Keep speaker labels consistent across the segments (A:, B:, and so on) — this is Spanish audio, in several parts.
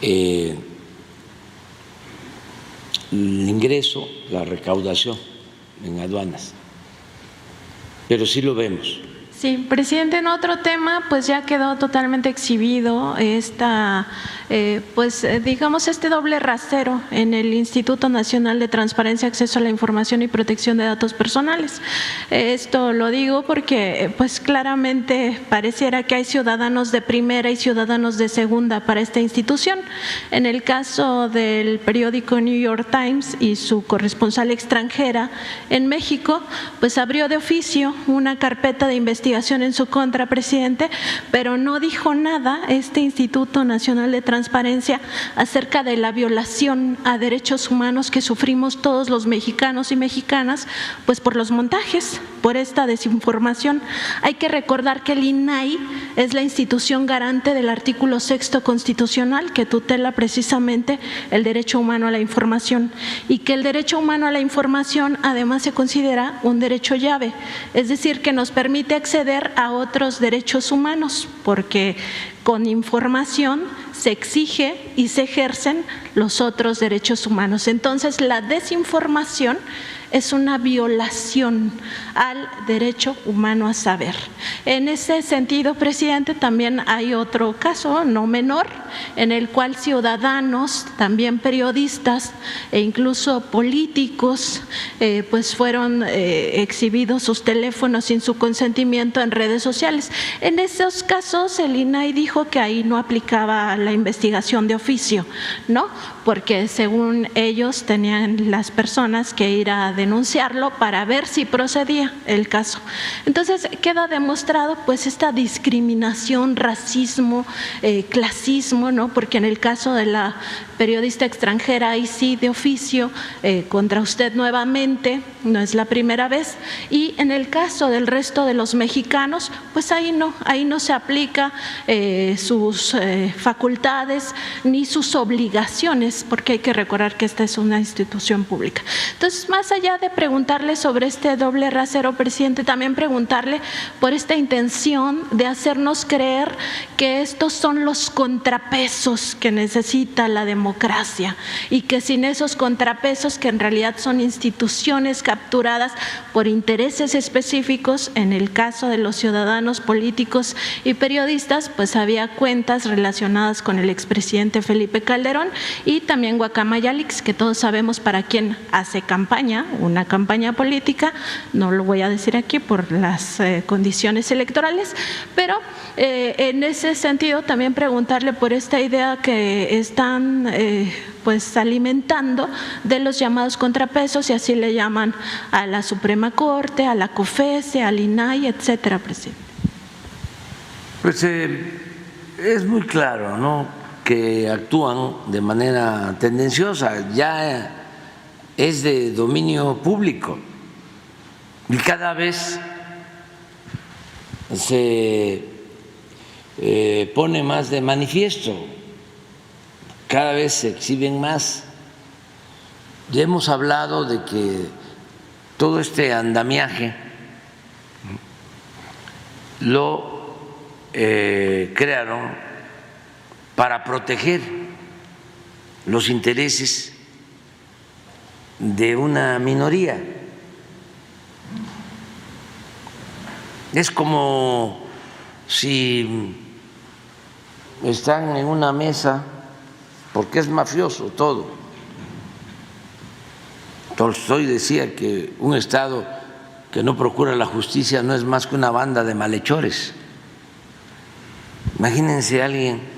A: el ingreso, la recaudación en aduanas, pero sí lo vemos.
B: Sí, presidente, en otro tema, pues ya quedó totalmente exhibido digamos, este doble rasero en el Instituto Nacional de Transparencia, Acceso a la Información y Protección de Datos Personales. Esto lo digo porque, pues claramente pareciera que hay ciudadanos de primera y ciudadanos de segunda para esta institución. En el caso del periódico New York Times y su corresponsal extranjera en México, pues abrió de oficio una carpeta de investigación en su contra, presidente, pero no dijo nada este Instituto Nacional de Transparencia acerca de la violación a derechos humanos que sufrimos todos los mexicanos y mexicanas, pues por los montajes, por esta desinformación. Hay que recordar que el INAI es la institución garante del artículo 6º constitucional que tutela precisamente el derecho humano a la información y que el derecho humano a la información además se considera un derecho llave, es decir, que nos permite acceder a otros derechos humanos, porque con información se exige y se ejercen los otros derechos humanos. Entonces, la desinformación es una violación al derecho humano a saber. En ese sentido, presidente, también hay otro caso, no menor, en el cual ciudadanos, también periodistas e incluso políticos, pues fueron exhibidos sus teléfonos sin su consentimiento en redes sociales. En esos casos, el INAI dijo que ahí no aplicaba la investigación de oficio, ¿no? Porque según ellos tenían las personas que ir a denunciarlo para ver si procedía el caso. Entonces queda demostrado pues esta discriminación, racismo, clasismo, ¿no? Porque en el caso de la periodista extranjera ahí sí de oficio contra usted nuevamente, no es la primera vez, y en el caso del resto de los mexicanos pues ahí no se aplica sus facultades ni sus obligaciones, porque hay que recordar que esta es una institución pública. Entonces, más allá de preguntarle sobre este doble rasero, presidente, también preguntarle por esta intención de hacernos creer que estos son los contrapesos que necesita la democracia y que sin esos contrapesos, que en realidad son instituciones capturadas por intereses específicos, en el caso de los ciudadanos, políticos y periodistas, pues había cuentas relacionadas con el expresidente Felipe Calderón y también Guacamaya Leaks, que todos sabemos para quién hace campaña, una campaña política, no lo voy a decir aquí por las condiciones electorales, pero en ese sentido también preguntarle por esta idea que están pues alimentando de los llamados contrapesos, y así le llaman a la Suprema Corte, a la COFESE, al INAI, etcétera, presidente.
A: Pues es muy claro, ¿no?, que actúan de manera tendenciosa, ya es de dominio público y cada vez se pone más de manifiesto, cada vez se exhiben más. Ya hemos hablado de que todo este andamiaje lo crearon para proteger los intereses de una minoría. Es como si están en una mesa, porque es mafioso todo. Tolstoy decía que un Estado que no procura la justicia no es más que una banda de malhechores. Imagínense a alguien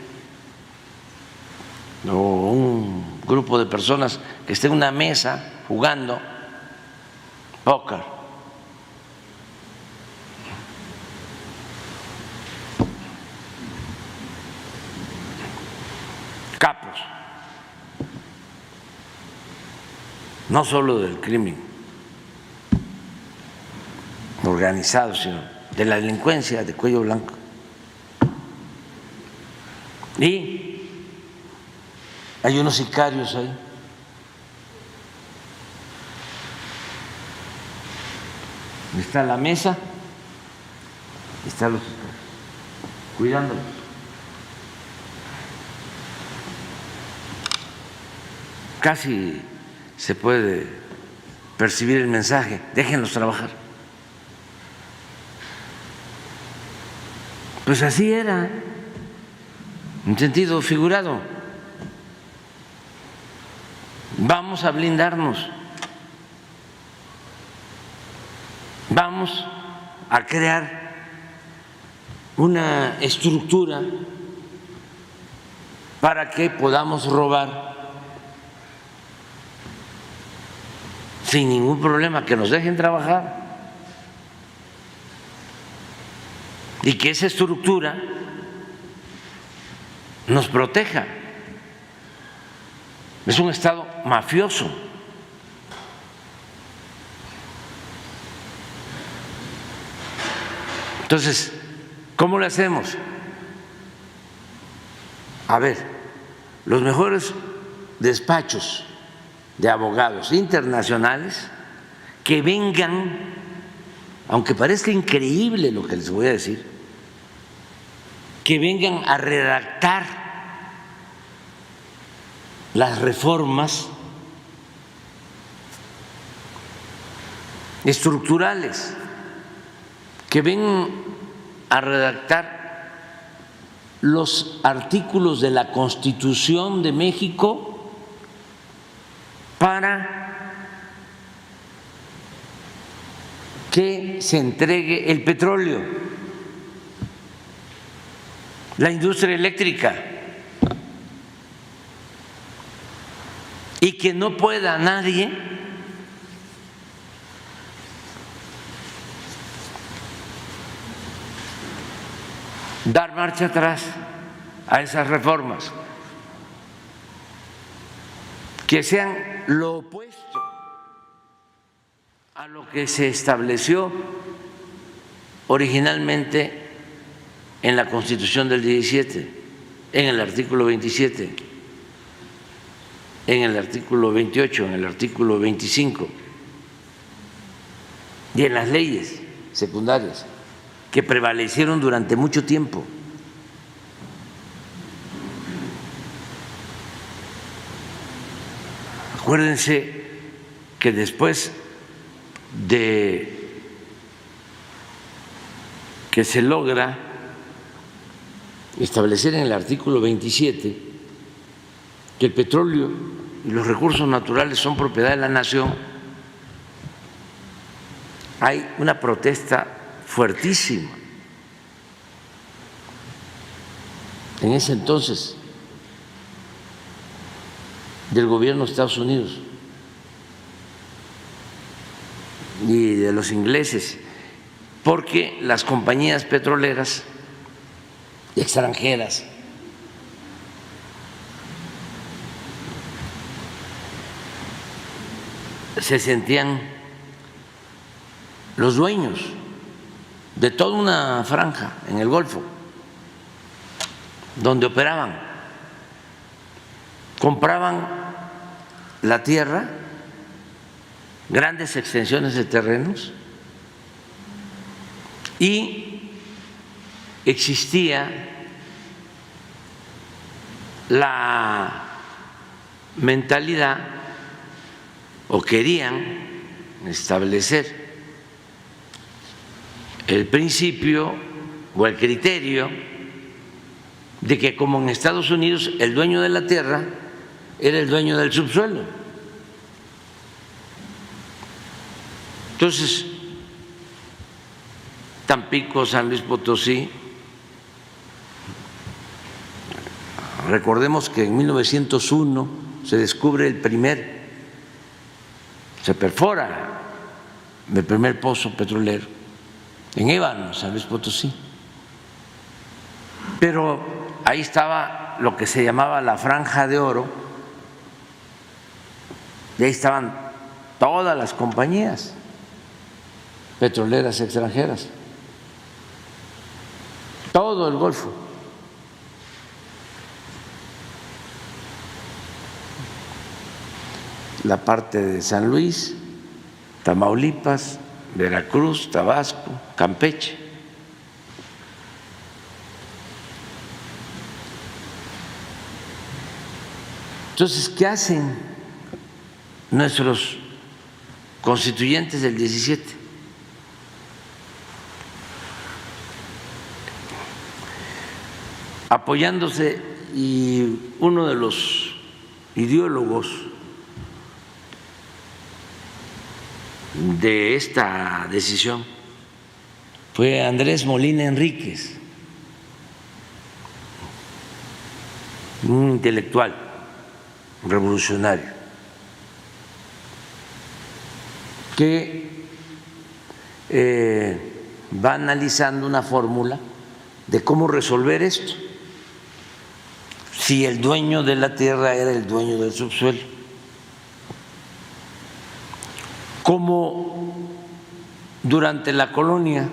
A: o un grupo de personas que esté en una mesa jugando póker, capos, no solo del crimen organizado, sino de la delincuencia de cuello blanco. Y hay unos sicarios ahí. Está la mesa, están los sicarios cuidándolos. casi se puede percibir el mensaje: déjenlos trabajar. Pues así era, en sentido figurado. Vamos a blindarnos, vamos a crear una estructura para que podamos robar sin ningún problema, que nos dejen trabajar y que esa estructura nos proteja. Es un Estado mafioso. Entonces, ¿cómo lo hacemos? A ver, los mejores despachos de abogados internacionales que vengan, aunque parezca increíble lo que les voy a decir, que vengan a redactar las reformas estructurales, que vengan a redactar los artículos de la Constitución de México para que se entregue el petróleo, la industria eléctrica, y que no pueda nadie dar marcha atrás a esas reformas, que sean lo opuesto a lo que se estableció originalmente en la Constitución del 17, en el artículo 27, en el artículo 28, en el artículo 25 y en las leyes secundarias que prevalecieron durante mucho tiempo. Acuérdense que después de que se logra establecer en el artículo 27 que el petróleo y los recursos naturales son propiedad de la nación, hay una protesta fuertísima en ese entonces del gobierno de Estados Unidos y de los ingleses, porque las compañías petroleras extranjeras se sentían los dueños de toda una franja en el Golfo donde operaban, compraban la tierra, grandes extensiones de terrenos, y existía la mentalidad, o querían establecer el principio o el criterio de que, como en Estados Unidos el dueño de la tierra era el dueño del subsuelo. Entonces, Tampico, San Luis Potosí, recordemos que en 1901 se descubre se perfora el primer pozo petrolero en Ébano, San Luis Potosí. Pero ahí estaba lo que se llamaba la Franja de Oro, y ahí estaban todas las compañías petroleras extranjeras, todo el Golfo. La parte de San Luis, Tamaulipas, Veracruz, Tabasco, Campeche. Entonces, ¿qué hacen nuestros constituyentes del 17. Apoyándose, y uno de los ideólogos de esta decisión fue Andrés Molina Enríquez, un intelectual revolucionario que va analizando una fórmula de cómo resolver esto, si el dueño de la tierra era el dueño del subsuelo, como durante la colonia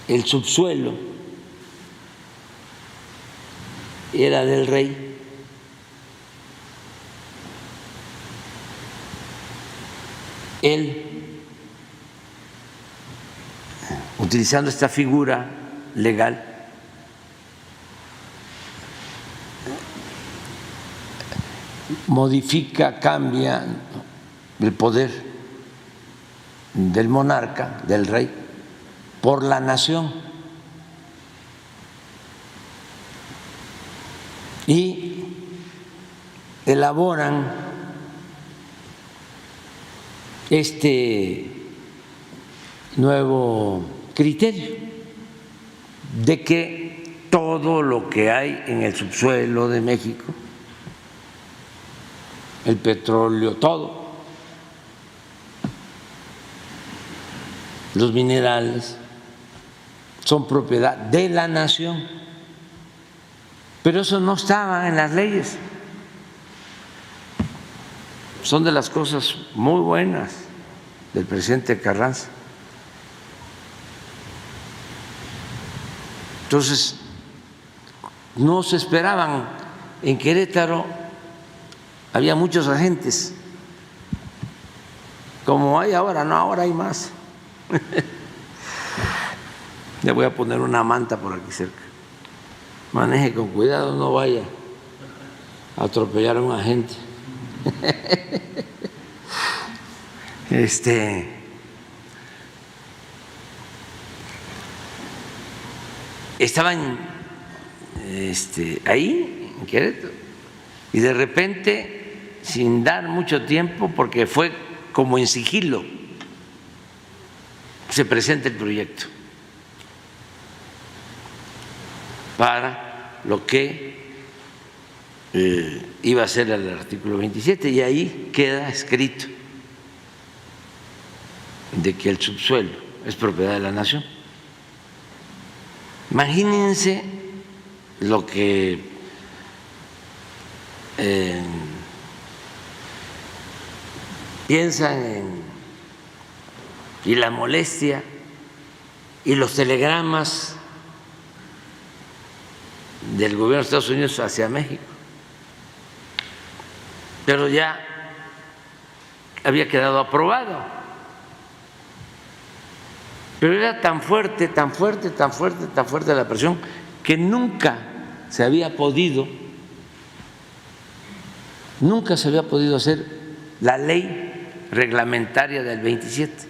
A: el subsuelo era del rey, él, utilizando esta figura legal, modifica, cambia el poder del monarca, del rey, por la nación. Y elaboran este nuevo criterio de que todo lo que hay en el subsuelo de México, el petróleo, todo, los minerales, son propiedad de la nación. Pero eso no estaba en las leyes. Son de las cosas muy buenas del presidente Carranza. Entonces, no se esperaban. En Querétaro había muchos agentes, como hay ahora, no, ahora hay más. Le voy a poner una manta por aquí cerca. Maneje con cuidado, no vaya a atropellar a un agente. Estaban ahí en Querétaro y de repente, sin dar mucho tiempo, porque fue como en sigilo, se presenta el proyecto para lo que iba a ser el artículo 27, y ahí queda escrito de que el subsuelo es propiedad de la nación. Imagínense lo que piensan y la molestia y los telegramas del gobierno de Estados Unidos hacia México. Pero ya había quedado aprobado. Pero era tan fuerte, tan fuerte, tan fuerte, tan fuerte la presión que nunca se había podido hacer la ley reglamentaria del 27.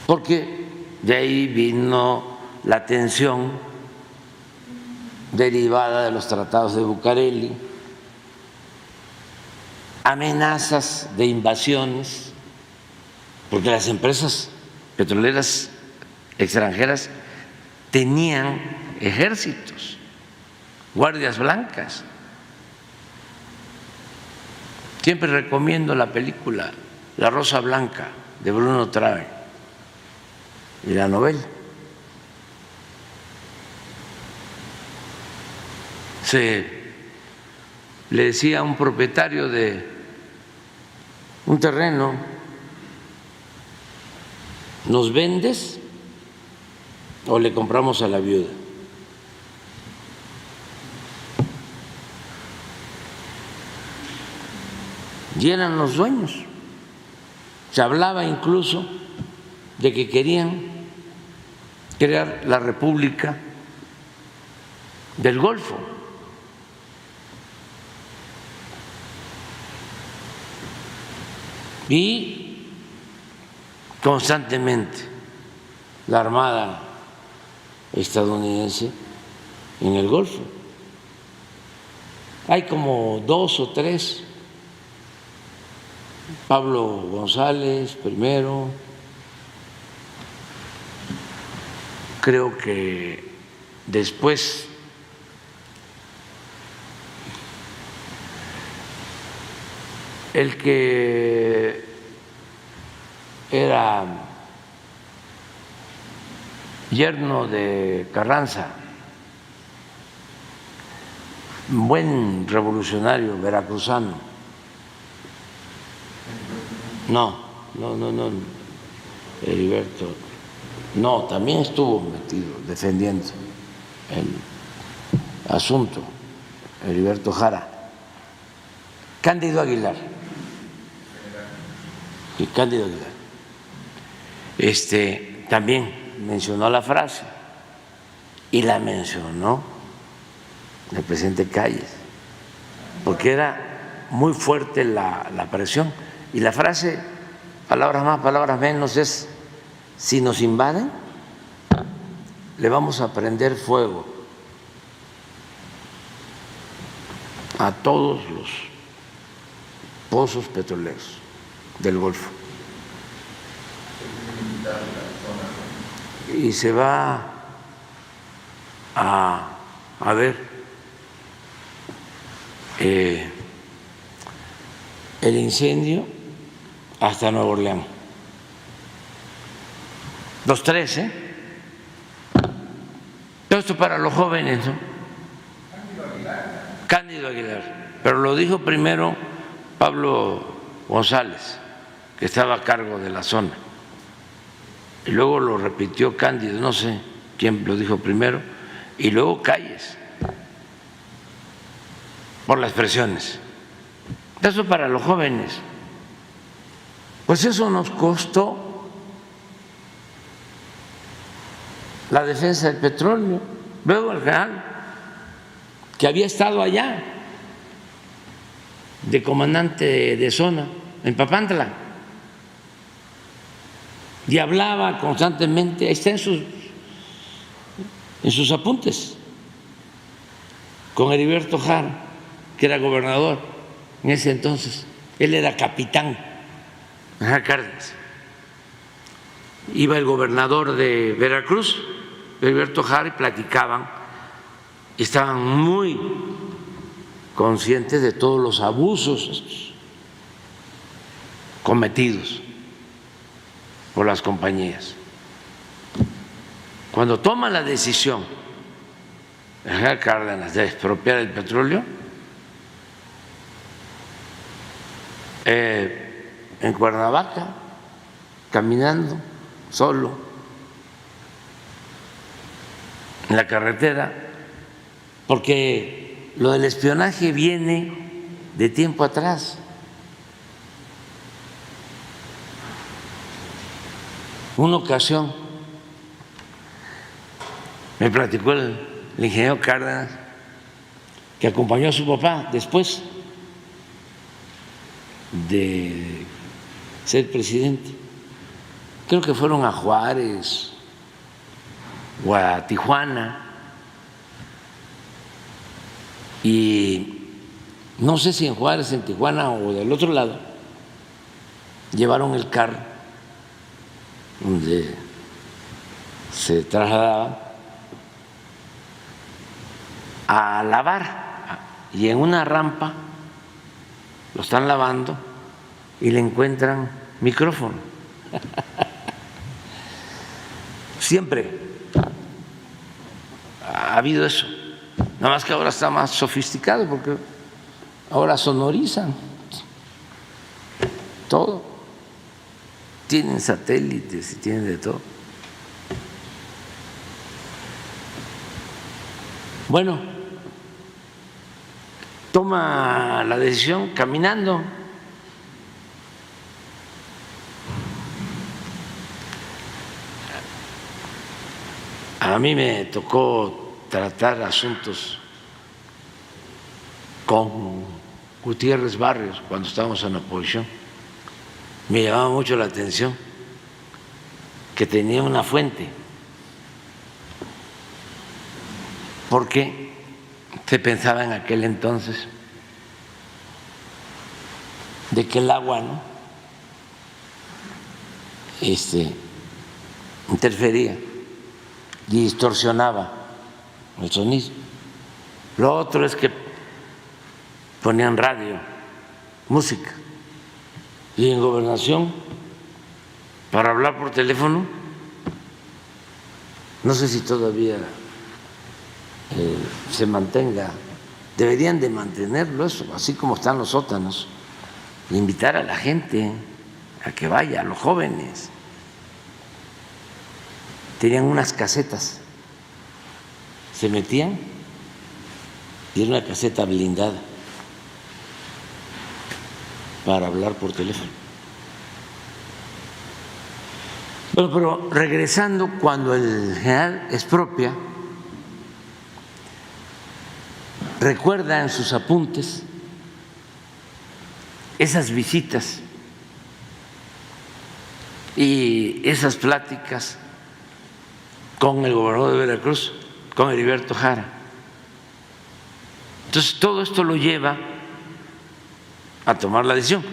A: Porque de ahí vino la tensión derivada de los tratados de Bucareli, amenazas de invasiones, porque las empresas petroleras extranjeras tenían ejércitos, guardias blancas. Siempre recomiendo la película La Rosa Blanca de Bruno Traven y la novela. Le decía a un propietario de un terreno: ¿nos vendes o le compramos a la viuda? Y eran los dueños. Se hablaba incluso de que querían crear la República del Golfo. y constantemente la Armada estadounidense en el Golfo. Hay como 2 o 3, Pablo González primero, creo que después el que era yerno de Carranza, un buen revolucionario veracruzano. No, Heriberto, no, también estuvo metido defendiendo el asunto, Heriberto Jara. Cándido Aguilar. Y Cándido Aguilar. También mencionó la frase y la mencionó el presidente Calles, porque era muy fuerte la presión. Y la frase, palabras más, palabras menos, es: si nos invaden, le vamos a prender fuego a todos los pozos petroleros del Golfo. Y se va a ver el incendio hasta Nueva Orleans. Los 3, Todo esto para los jóvenes, ¿no? Cándido Aguilar. Pero lo dijo primero Pablo González, que estaba a cargo de la zona. Y luego lo repitió Cándido, no sé quién lo dijo primero, y luego Calles, por las presiones. Eso para los jóvenes. Pues eso nos costó la defensa del petróleo. Luego el general, que había estado allá de comandante de zona en Papantla y hablaba constantemente, ahí está en sus apuntes, con Heriberto Jara, que era gobernador en ese entonces. Él era capitán en Cárdenas. Iba el gobernador de Veracruz, Heriberto Jara, y platicaban, y estaban muy conscientes de todos los abusos cometidos por las compañías. Cuando toma la decisión el general Cárdenas de expropiar el petróleo, en Cuernavaca, caminando solo en la carretera, porque lo del espionaje viene de tiempo atrás. Una ocasión me platicó el ingeniero Cárdenas, que acompañó a su papá después de ser presidente. Creo que fueron a Juárez o a Tijuana, y no sé si en Juárez, en Tijuana o del otro lado, llevaron el carro donde se trasladaban a lavar, y en una rampa lo están lavando y le encuentran micrófono. Siempre ha habido eso, nada más que ahora está más sofisticado, porque ahora sonorizan todo, tienen satélites y tienen de todo. Bueno, toma la decisión caminando. A mí me tocó tratar asuntos con Gutiérrez Barrios cuando estábamos en la oposición, me llamaba mucho la atención que tenía una fuente, porque se pensaba en aquel entonces de que el agua, ¿no?, interfería y distorsionaba el sonido. Lo otro es que ponían radio, música, y en Gobernación, para hablar por teléfono, no sé si todavía se mantenga, deberían de mantenerlo eso, así como están los sótanos, invitar a la gente a que vaya, a los jóvenes. Tenían unas casetas, se metían y era una caseta blindada para hablar por teléfono. Bueno, pero regresando, cuando el general Expropia recuerda en sus apuntes esas visitas y esas pláticas con el gobernador de Veracruz, con Heriberto Jara. Entonces, todo esto lo lleva a tomar la decisión.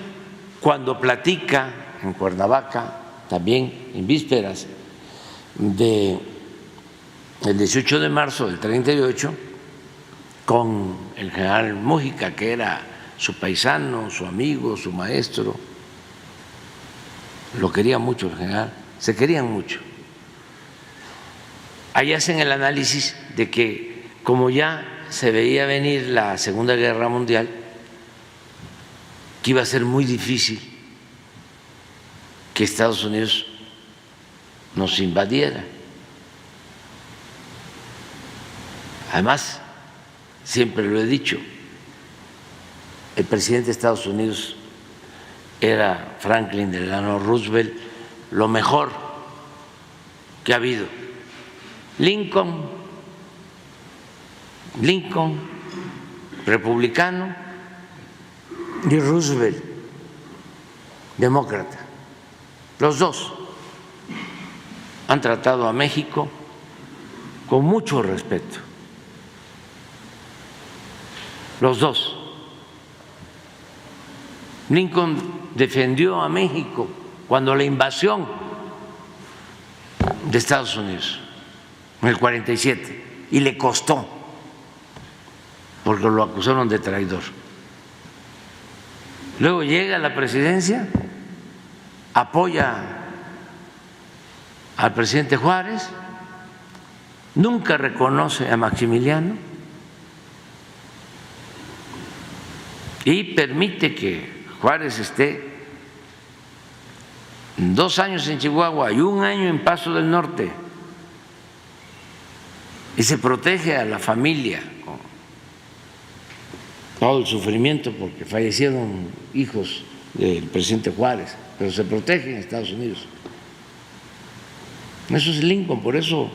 A: Cuando platica en Cuernavaca, también en vísperas del 18 de marzo del 38, con el general Mújica, que era su paisano, su amigo, su maestro, lo quería mucho el general, se querían mucho. Ahí hacen el análisis de que, como ya se veía venir la Segunda Guerra Mundial, que iba a ser muy difícil que Estados Unidos nos invadiera. Además, siempre lo he dicho, el presidente de Estados Unidos era Franklin Delano Roosevelt, lo mejor que ha habido. Lincoln, republicano, y Roosevelt, demócrata. Los dos han tratado a México con mucho respeto. Los dos. Lincoln defendió a México cuando la invasión de Estados Unidos, en el 47, y le costó, porque lo acusaron de traidor. Luego llega a la presidencia, apoya al presidente Juárez, nunca reconoce a Maximiliano y permite que Juárez esté 2 años en Chihuahua y 1 año en Paso del Norte, y se protege a la familia con todo el sufrimiento porque fallecieron hijos del presidente Juárez, pero se protege en Estados Unidos. Eso es Lincoln, por eso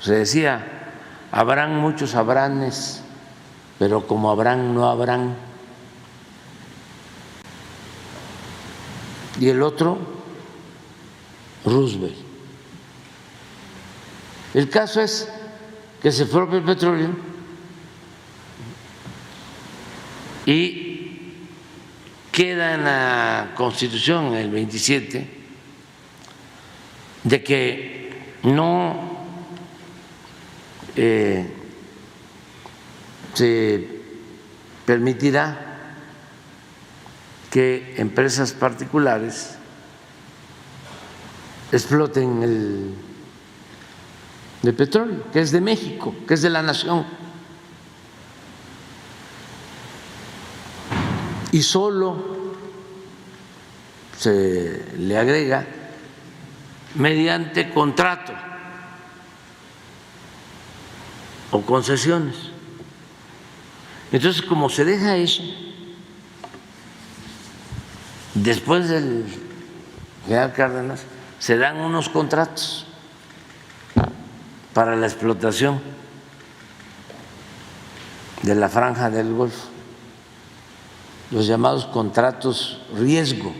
A: se decía, habrán muchos Abranes, pero como Abraham no habrán. Y el otro, Roosevelt. El caso es que se expropia el petróleo y queda en la Constitución, el 27, de que no se permitirá que empresas particulares exploten el petróleo, que es de México, que es de la nación. Y solo se le agrega mediante contrato o concesiones. Entonces, como se deja eso, después del general Cárdenas, se dan unos contratos para la explotación de la franja del Golfo, los llamados contratos riesgo.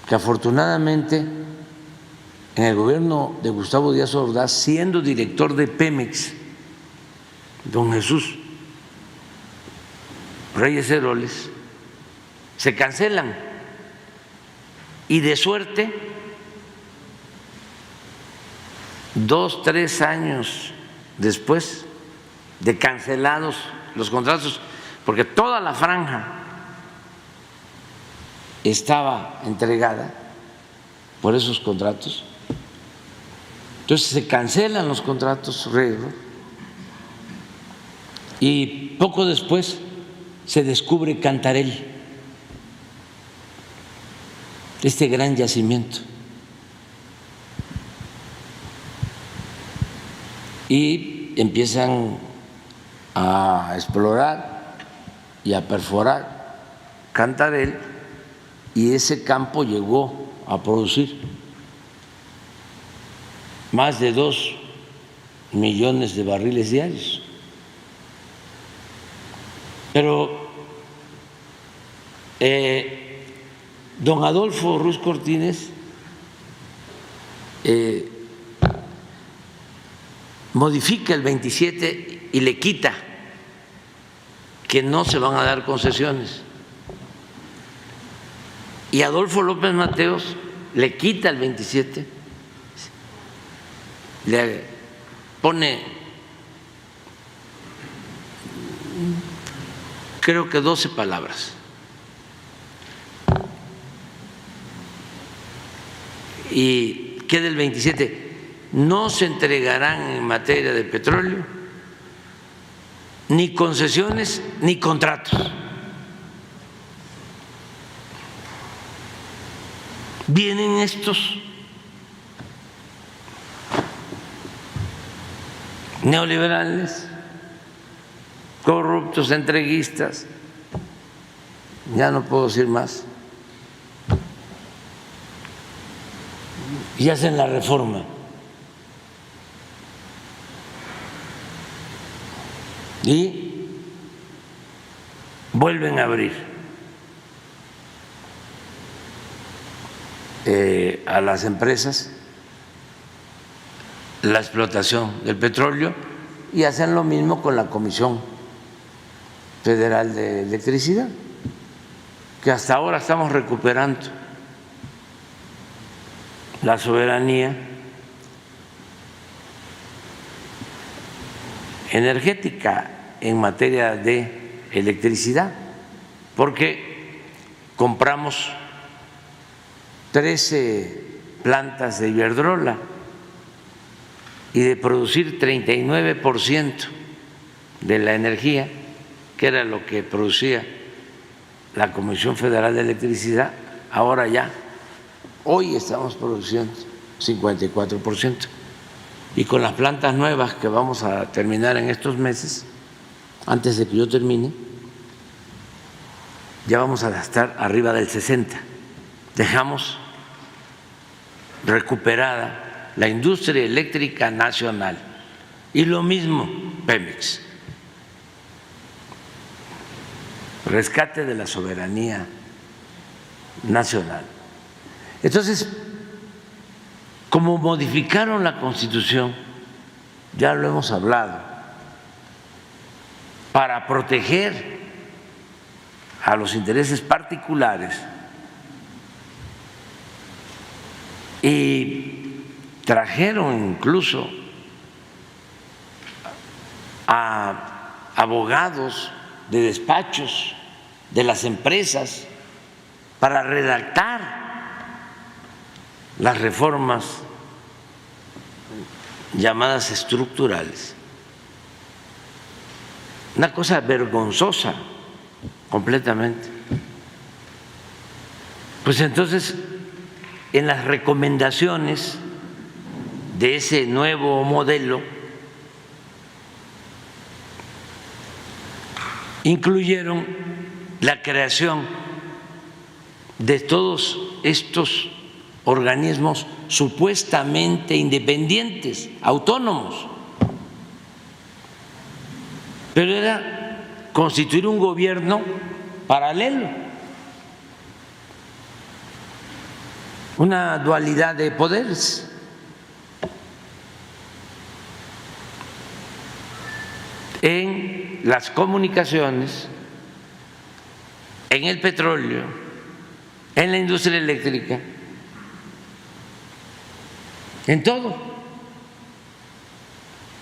A: que afortunadamente en el gobierno de Gustavo Díaz Ordaz, siendo director de Pemex, don Jesús Reyes Heroles, se cancelan y de suerte 2, 3 años después de cancelados los contratos, porque toda la franja estaba entregada por esos contratos, entonces se cancelan los contratos riesgo y poco después se descubre Cantarell, este gran yacimiento, y empiezan a explorar y a perforar Cantarell, y ese campo llegó a producir más de 2 millones de barriles diarios. Pero don Adolfo Ruiz Cortines modifica el 27 y le quita que no se van a dar concesiones. Y Adolfo López Mateos le quita el 27, le pone, creo que 12 palabras. Y queda el 27. No se entregarán en materia de petróleo ni concesiones ni contratos. Vienen estos neoliberales, corruptos, entreguistas, ya no puedo decir más, y hacen la reforma. Y vuelven a abrir a las empresas la explotación del petróleo y hacen lo mismo con la Comisión Federal de Electricidad, que hasta ahora estamos recuperando la soberanía energética en materia de electricidad, porque compramos 13 plantas de Iberdrola y de producir 39% de la energía, que era lo que producía la Comisión Federal de Electricidad, ahora ya, hoy estamos produciendo 54%. Y con las plantas nuevas que vamos a terminar en estos meses, antes de que yo termine, ya vamos a gastar arriba del 60%. Dejamos recuperada la industria eléctrica nacional y lo mismo Pemex. Rescate de la soberanía nacional. Entonces, como modificaron la Constitución, ya lo hemos hablado, para proteger a los intereses particulares, y trajeron incluso a abogados de despachos de las empresas para redactar las reformas llamadas estructurales. Una cosa vergonzosa completamente. Pues entonces, en las recomendaciones de ese nuevo modelo incluyeron la creación de todos estos organismos supuestamente independientes, autónomos, pero era constituir un gobierno paralelo. una dualidad de poderes. En las comunicaciones, en el petróleo, en la industria eléctrica, en todo.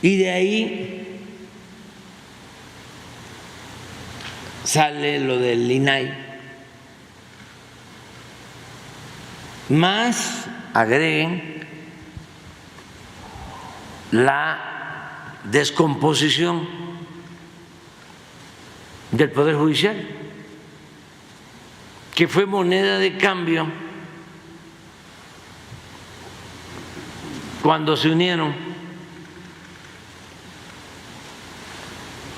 A: Y de ahí sale lo del INAI, más agreguen la descomposición del Poder Judicial, que fue moneda de cambio cuando se unieron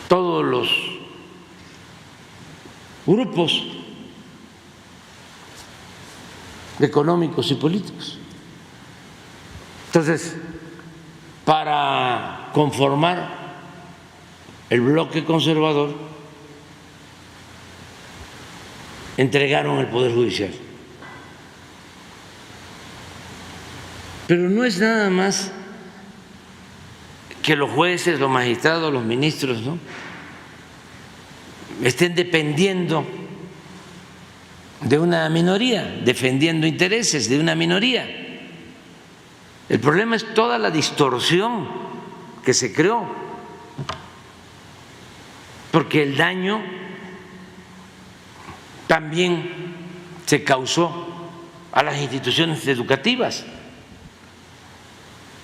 A: todos los grupos económicos y políticos. Entonces, para conformar el bloque conservador, entregaron el Poder Judicial. Pero no es nada más que los jueces, los magistrados, los ministros, ¿no?, estén dependiendo de una minoría, defendiendo intereses de una minoría. El problema es toda la distorsión que se creó, porque el daño también se causó a las instituciones educativas.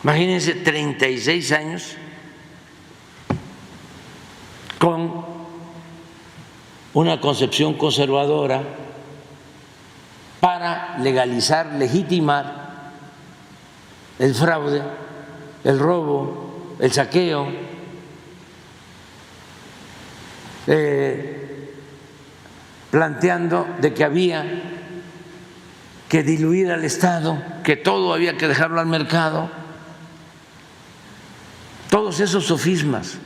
A: Imagínense 36 años con una concepción conservadora para legalizar, legitimar el fraude, el robo, el saqueo, planteando de que había que diluir al Estado, que todo había que dejarlo al mercado. Todos esos sofismas,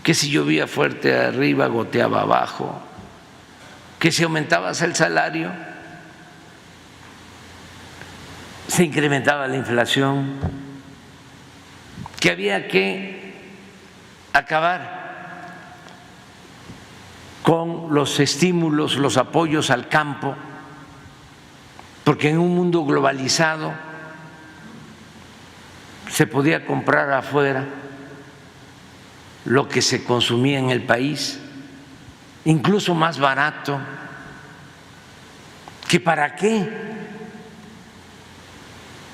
A: que si llovía fuerte arriba, goteaba abajo, que si aumentabas el salario, se incrementaba la inflación, que había que acabar con los estímulos, los apoyos al campo, porque en un mundo globalizado se podía comprar afuera lo que se consumía en el país, incluso más barato. ¿Que para qué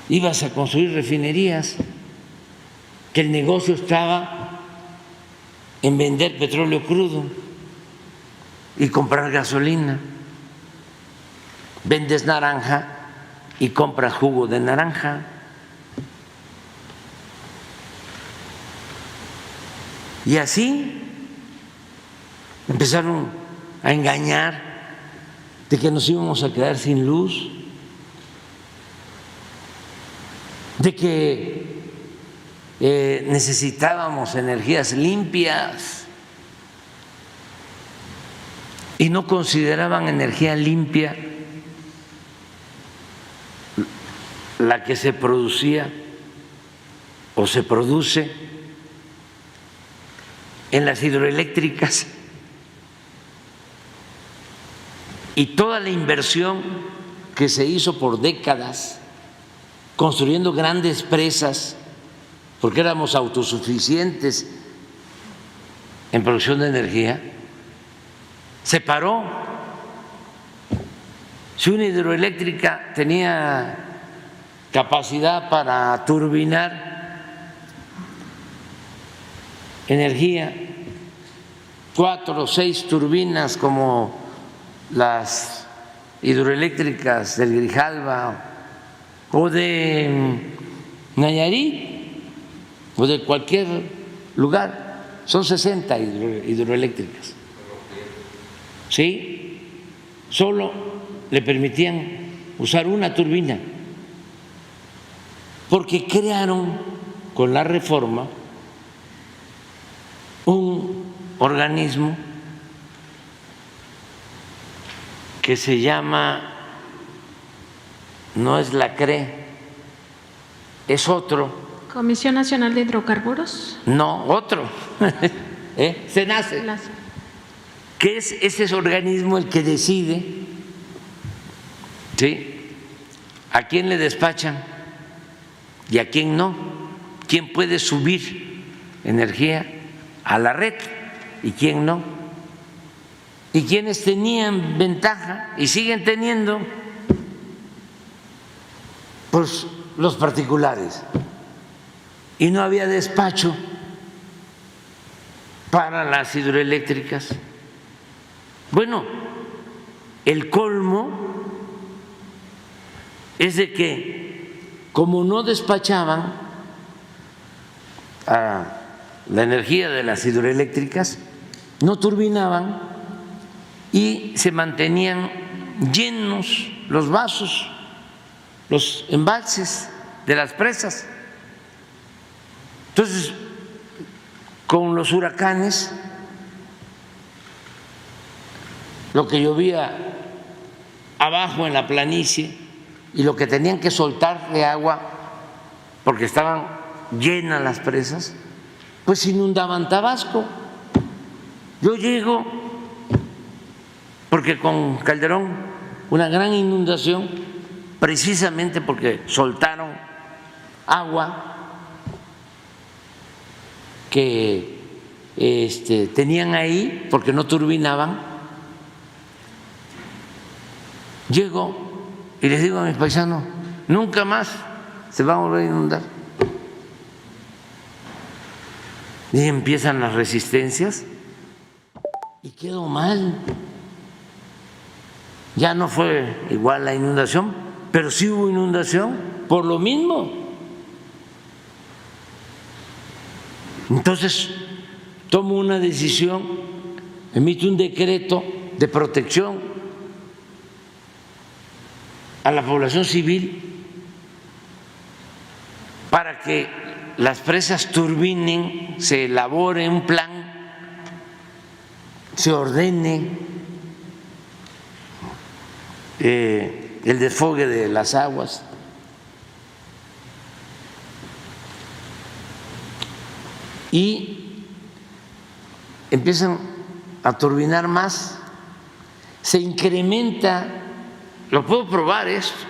A: ibas a construir refinerías? Que el negocio estaba en vender petróleo crudo y comprar gasolina. Vendes naranja y compras jugo de naranja. Y así empezaron a engañar de que nos íbamos a quedar sin luz, de que necesitábamos energías limpias, y no consideraban energía limpia la que se producía o se produce en las hidroeléctricas, y toda la inversión que se hizo por décadas construyendo grandes presas, porque éramos autosuficientes en producción de energía, se paró. Si una hidroeléctrica tenía capacidad para turbinar energía, 4 o 6 turbinas como las hidroeléctricas del Grijalva o de Nayarit o de cualquier lugar, son 60 hidroeléctricas, ¿sí? Solo le permitían usar una turbina, porque crearon con la reforma un organismo que se llama no es la CRE, es otro.
B: Comisión Nacional de Hidrocarburos.
A: No, otro. SENACE, que es ese organismo el que decide, ¿sí?, a quién le despachan y a quién no, quién puede subir energía a la red y quién no, y quienes tenían ventaja y siguen teniendo, pues los particulares, y no había despacho para las hidroeléctricas. Bueno, el colmo es de que como no despachaban a la energía de las hidroeléctricas, no turbinaban y se mantenían llenos los vasos, los embalses de las presas. Entonces, con los huracanes, lo que llovía abajo en la planicie y lo que tenían que soltar de agua porque estaban llenas las presas, pues inundaban Tabasco. Yo llego, porque con Calderón una gran inundación, precisamente porque soltaron agua que tenían ahí porque no turbinaban. Llego y les digo a mis paisanos, nunca más se va a volver a inundar. Y empiezan las resistencias y quedó mal. Ya no fue igual la inundación, pero sí hubo inundación por lo mismo. Entonces tomo una decisión, emito un decreto de protección a la población civil para que las presas turbinen, se elabore un plan, se ordene el desfogue de las aguas. Y empiezan a turbinar más, se incrementa, lo puedo probar esto,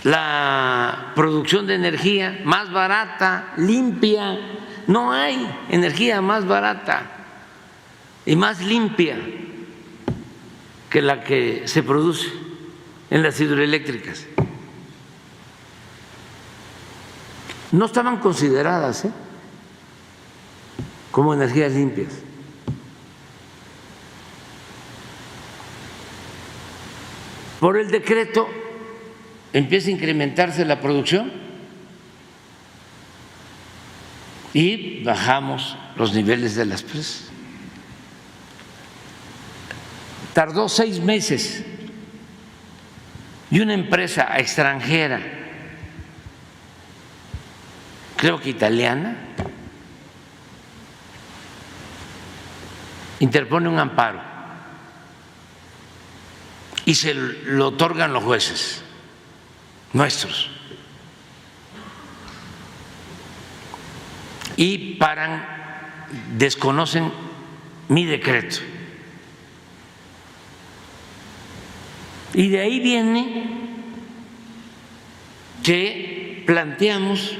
A: la producción de energía más barata, limpia. No hay energía más barata y más limpia que la que se produce en las hidroeléctricas. No estaban consideradas como energías limpias. Por el decreto empieza a incrementarse la producción y bajamos los niveles de las presas. Tardó 6 meses y una empresa extranjera, creo que italiana, interpone un amparo y se lo otorgan los jueces nuestros y paran, desconocen mi decreto. Y de ahí viene que planteamos,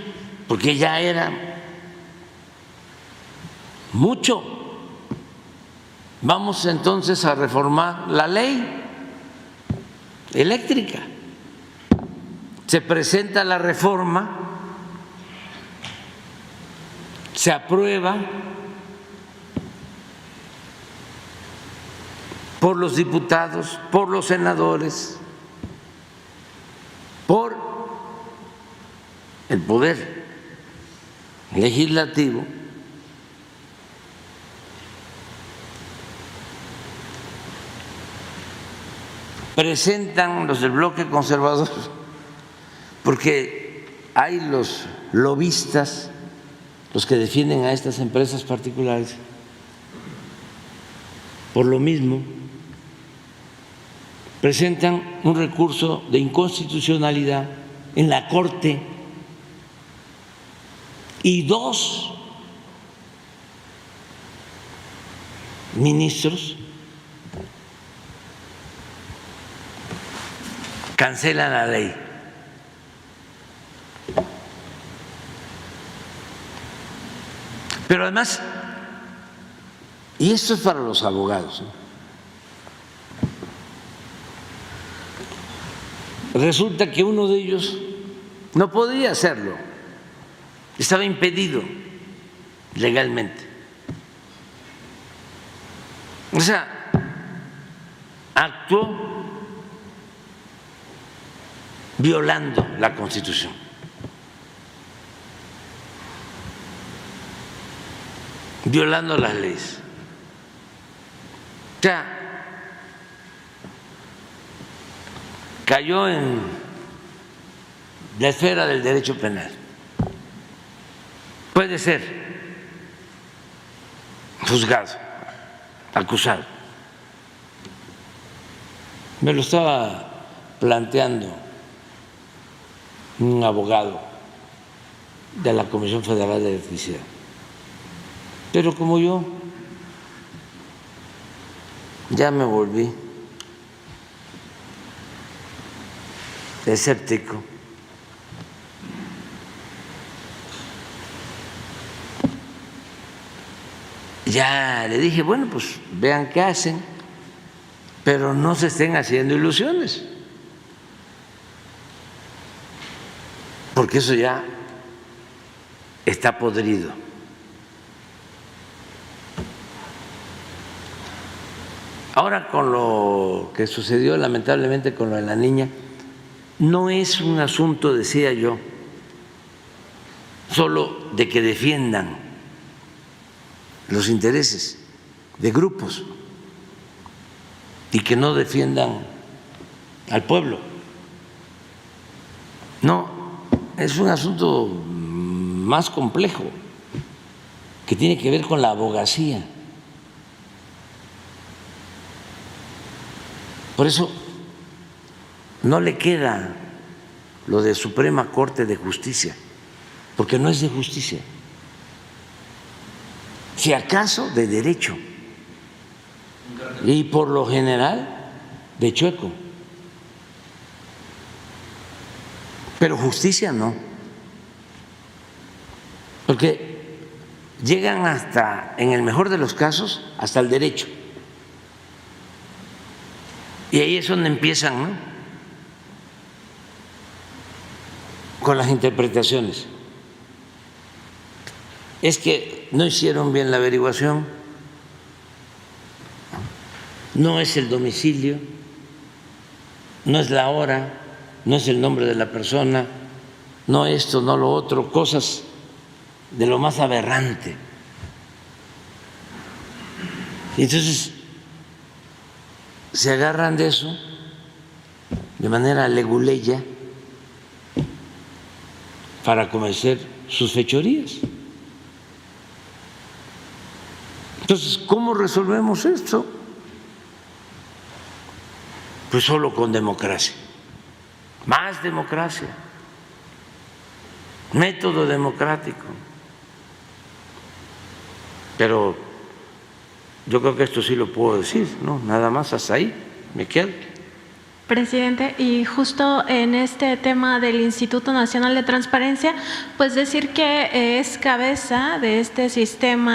A: porque ya era mucho, vamos entonces a reformar la ley eléctrica. Se presenta la reforma, se aprueba por los diputados, por los senadores, por el poder legislativo, presentan los del bloque conservador, porque hay los lobistas, los que defienden a estas empresas particulares, por lo mismo presentan un recurso de inconstitucionalidad en la Corte y 2 ministros cancelan la ley. Pero además, y esto es para los abogados, resulta que uno de ellos no podía hacerlo, estaba impedido legalmente. O sea, actuó violando la Constitución. Violando las leyes. O sea, cayó en la esfera del derecho penal. Puede ser juzgado, acusado. Me lo estaba planteando un abogado de la Comisión Federal de Electricidad. Pero como yo ya me volví escéptico, ya le dije, bueno, pues vean qué hacen, pero no se estén haciendo ilusiones, porque eso ya está podrido. Ahora, con lo que sucedió lamentablemente con lo de la niña, no es un asunto, decía yo, solo de que defiendan los intereses de grupos y que no defiendan al pueblo. No, es un asunto más complejo que tiene que ver con la abogacía. Por eso no le queda lo de Suprema Corte de Justicia, porque no es de justicia, si acaso de derecho, y por lo general de chueco, pero justicia no, porque llegan hasta, en el mejor de los casos, hasta el derecho. Y ahí es donde empiezan, ¿no?, con las interpretaciones. Es que no hicieron bien la averiguación, no es el domicilio, no es la hora, no es el nombre de la persona, no esto, no lo otro, cosas de lo más aberrante. Y entonces se agarran de eso de manera leguleya para cometer sus fechorías. Entonces, ¿cómo resolvemos esto? Pues solo con democracia, más democracia, método democrático. Pero yo creo que esto sí lo puedo decir, ¿no? Nada más, hasta ahí me quedo.
B: Presidente, y justo en este tema del Instituto Nacional de Transparencia, pues decir que es cabeza de este sistema